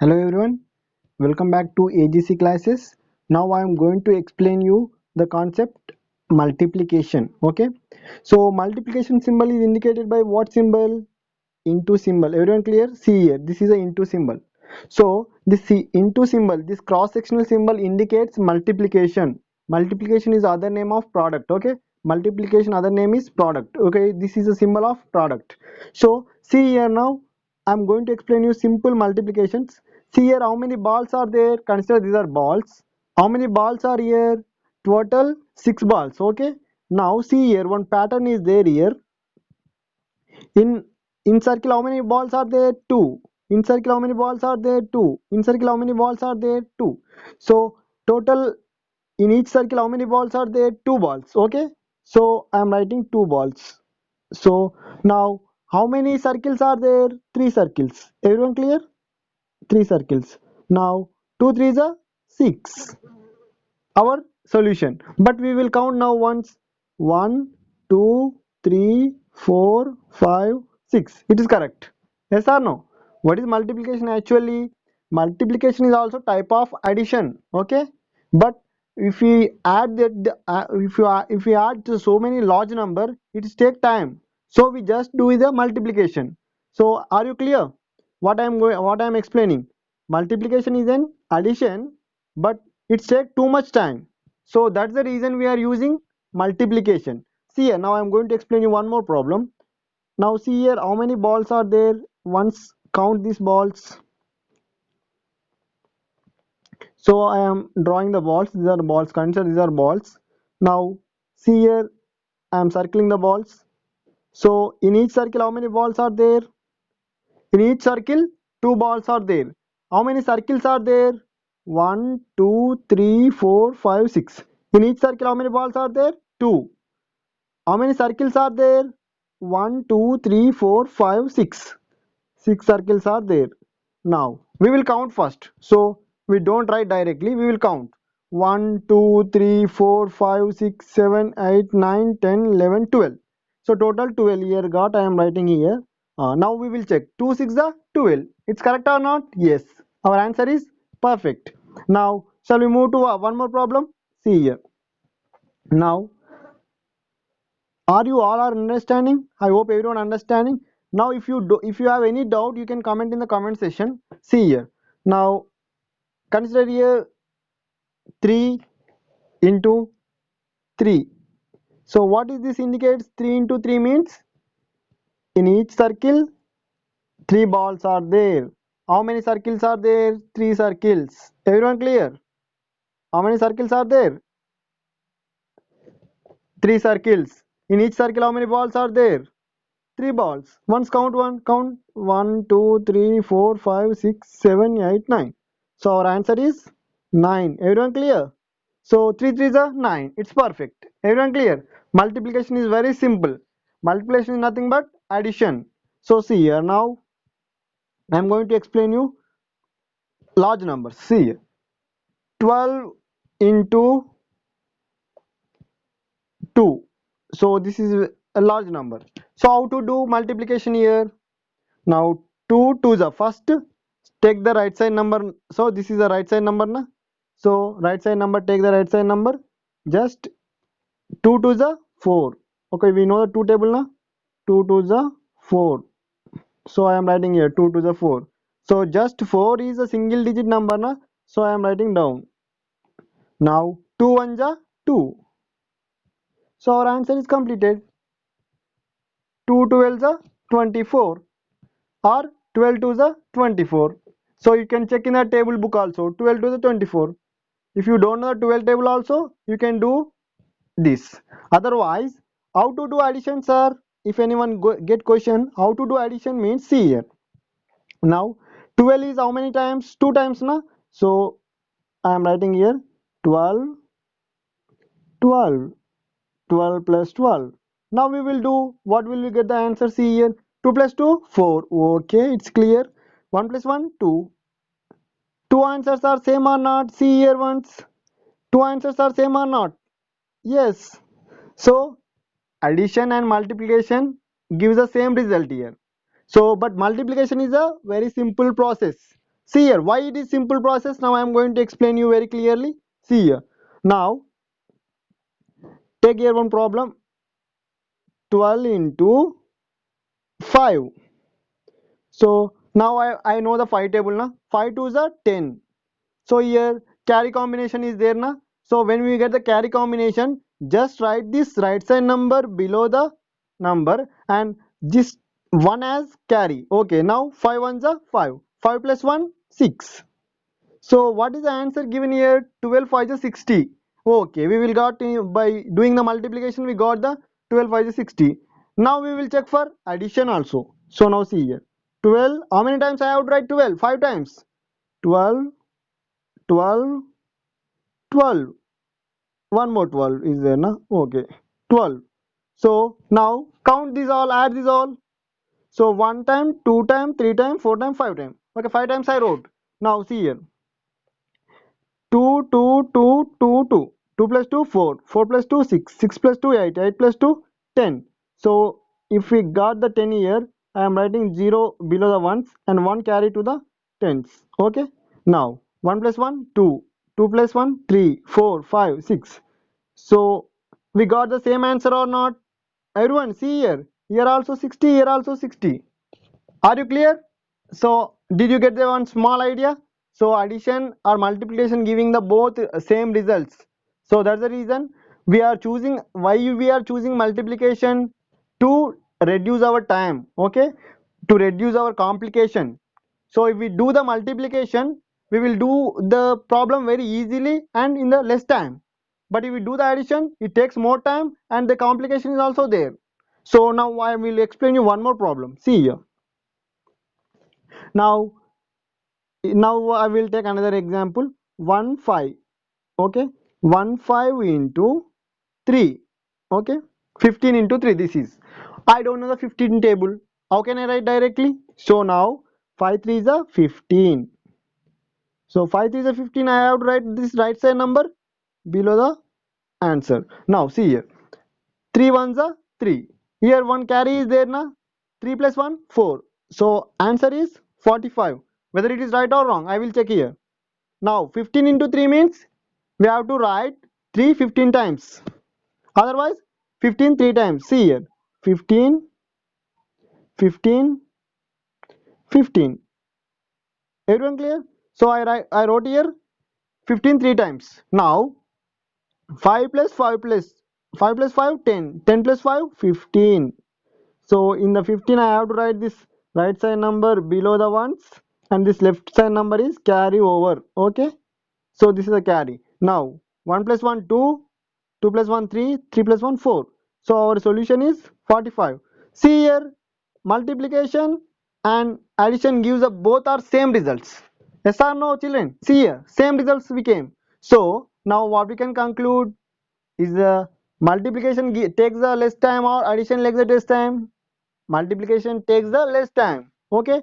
Hello everyone, welcome back to AGC classes. Now I am going to explain you the concept multiplication. Okay, so multiplication symbol is indicated by what symbol? Into symbol. Everyone clear? See here, this is a into symbol. So this into symbol, this cross sectional symbol indicates multiplication. Multiplication is other name of product. Okay, multiplication other name is product. Okay, this is a symbol of product. So see here, now I'm going to explain you simple multiplications. See here, how many balls are there? Consider these are balls. How many balls are here? Total 6 balls. Okay, now see here, one pattern is there here. In circle, how many balls are there? Two. In circle, how many balls are there? Two. In circle, how many balls are there? Two. So total in each circle, how many balls are there? Two balls. Okay. So I am writing two balls. So now how many circles are there? Three circles. Everyone clear? Three circles. Now two threes are six. Our solution. But we will count now once. 1, 2, 3, 4, 5, 6. It is correct. Yes or no? What is multiplication actually? Multiplication is also type of addition. Okay, but if we add that if we add to so many large number, it take time, so we just do the multiplication. So are you clear what I am explaining? Multiplication is an addition, but it takes too much time, so that's the reason we are using multiplication. See here, now I'm going to explain you one more problem. Now see here, how many balls are there? Once count these balls. So I am drawing the balls. These are the balls. Consider these are balls. Now see here, I am circling the balls. So in each circle, how many balls are there? In each circle, two balls are there. How many circles are there? One, two, three, four, five, six. In each circle, how many balls are there? Two. How many circles are there? One, two, three, four, five, six. Six circles are there. Now we will count first. So we don't write directly, we will count. 1, 2, 3, 4, 5, 6, 7, 8, 9, 10, 11, 12. So total 12 here got, I am writing here. Now we will check. 2 6 are 12. It's correct or not? Yes. Our answer is perfect. Now shall we move to one more problem? See here. Now are you all are understanding? I hope everyone understanding. Now if you have any doubt, you can comment in the comment section. See here, now consider here 3 into 3. So what is this indicates? 3 into 3 means in each circle 3 balls are there. How many circles are there? 3 circles. Everyone clear? How many circles are there? 3 circles. In each circle, how many balls are there? 3 balls. Once count one, count 1, 2, 3, 4, 5, 6, 7, 8, 9. So our answer is 9. Everyone clear? So 3 3s are 9. It's perfect. Everyone clear? Multiplication is very simple. Multiplication is nothing but addition. So see here, now I am going to explain you large numbers. See here. 12 into 2. So this is a large number. So how to do multiplication here? Now 2 to the first, take the right side number. So this is the right side number na. So right side number, take the right side number. Just 2 to the 4. Okay, we know the 2 table na. 2 to the 4. So I am writing here 2 to the 4. So just 4 is a single digit number na. So I am writing down. Now 2 1 ja 2. So our answer is completed. 2 12 ja 24. Or 12 to the 24. So you can check in the table book also, 12 to the 24. If you don't know the 12 table also, you can do this. Otherwise, how to do addition, sir? If anyone get question how to do addition means, see here. Now 12 is how many times? 2 times na. So I am writing here 12 12 12 plus 12. Now we will do, what will we get the answer? See here, 2 plus 2 4. Okay, it's clear. 1 plus 1 2. Two answers are same or not? See here once. Two answers are same or not? Yes. So addition and multiplication gives the same result here. So but multiplication is a very simple process. See here, why it is simple process? Now I am going to explain you very clearly. See here. Now take here one problem. 12 into 5. So now I know the 5 table na. 5 2s are 10. So here carry combination is there na. So when we get the carry combination, just write this right side number below the number and this one as carry. Okay, now 5 ones are 5. 5 plus 1 6. So what is the answer given here? 12 5 is 60. Okay, we will got by doing the multiplication we got the 12 5 is 60. Now we will check for addition also. So now see here. 12, how many times I have to write 12? 5 times. 12, 12, 12. One more 12 is there na? Okay. 12. So now count these all, add these all. So 1 time, 2 time, 3 time, 4 time, 5 time. Okay, 5 times I wrote. Now see here. 2, 2, 2, 2, 2. 2 plus 2, 4. 4 plus 2, 6. 6 plus 2, 8. 8 plus 2, 10. So if we got the 10 here, I am writing 0 below the ones and 1 carry to the tens. Okay. Now 1 plus 1, 2. 2 plus 1, 3, 4, 5, 6. So we got the same answer or not? Everyone see here. Here also 60, here also 60. Are you clear? So did you get the one small idea? So addition or multiplication giving the both same results. So that's the reason we are choosing, why we are choosing multiplication, to reduce our time, okay, to reduce our complication. So if we do the multiplication, we will do the problem very easily and in the less time. But if we do the addition, it takes more time and the complication is also there. So now I will explain you one more problem. See here. Now I will take another example. 1 5. Okay, 1 5 into 3. Okay, 15 into 3. This is, I don't know the 15 table. How can I write directly? So now 5 3 is a 15. So 5 3 is a 15. I have to write this right side number below the answer. Now see here. 3 ones are 3. Here one carry is there na. 3 plus 1 4. So answer is 45. Whether it is right or wrong, I will check here. Now 15 into 3 means we have to write 3 15 times. Otherwise 15 3 times. See here. 15, 15, 15. Everyone clear? So I wrote here 15 3 times. Now 5 plus 5 plus 5 plus 5 10. 10 plus 5 15. So in the 15 I have to write this right side number below the ones and this left side number is carry over. Okay. So this is a carry. Now 1 plus 1 2, 2 plus 1 3, 3 plus 1 4. So our solution is 45. See here, multiplication and addition gives up both are same results. Yes or no children? See here, same results we came. So now what we can conclude is the multiplication takes the less time or addition takes the less time. Multiplication takes the less time. Okay.